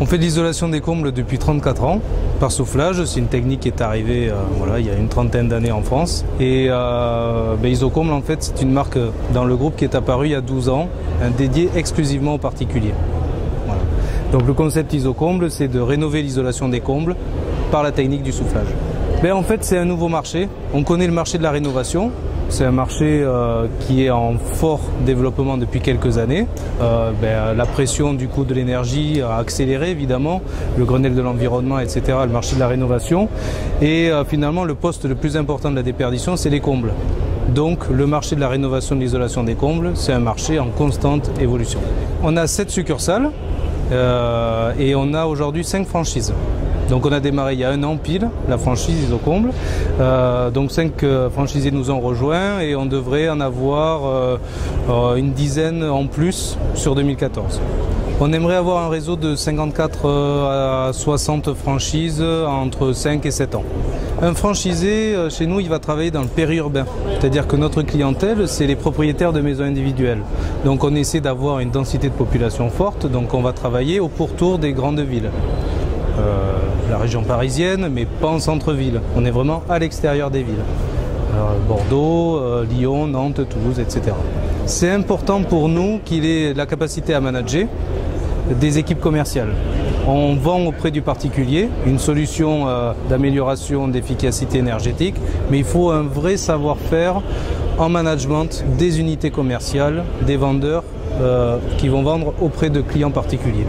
On fait de l'isolation des combles depuis 34 ans par soufflage. C'est une technique qui est arrivée il y a une trentaine d'années en France. Et Isocomble, en fait, c'est une marque dans le groupe qui est apparue il y a 12 ans, dédiée exclusivement aux particuliers. Voilà. Donc le concept Isocomble, c'est de rénover l'isolation des combles par la technique du soufflage. En fait, c'est un nouveau marché. On connaît le marché de la rénovation. C'est un marché qui est en fort développement depuis quelques années. La pression du coût de l'énergie a accéléré évidemment, le Grenelle de l'environnement, etc., le marché de la rénovation. Et finalement, le poste le plus important de la déperdition, c'est les combles. Donc le marché de la rénovation de l'isolation des combles, c'est un marché en constante évolution. On a 7 succursales et on a aujourd'hui 5 franchises. Donc on a démarré il y a 1 an pile, la franchise Isocomble. Donc 5 franchisés nous ont rejoints et on devrait en avoir une dizaine en plus sur 2014. On aimerait avoir un réseau de 54 à 60 franchises entre 5 et 7 ans. Un franchisé, chez nous, il va travailler dans le périurbain. C'est-à-dire que notre clientèle, c'est les propriétaires de maisons individuelles. Donc on essaie d'avoir une densité de population forte, donc on va travailler au pourtour des grandes villes. La région parisienne, mais pas en centre-ville. On est vraiment à l'extérieur des villes. Bordeaux, Lyon, Nantes, Toulouse, etc. C'est important pour nous qu'il ait la capacité à manager des équipes commerciales. On vend auprès du particulier une solution d'amélioration d'efficacité énergétique, mais il faut un vrai savoir-faire en management des unités commerciales, des vendeurs qui vont vendre auprès de clients particuliers.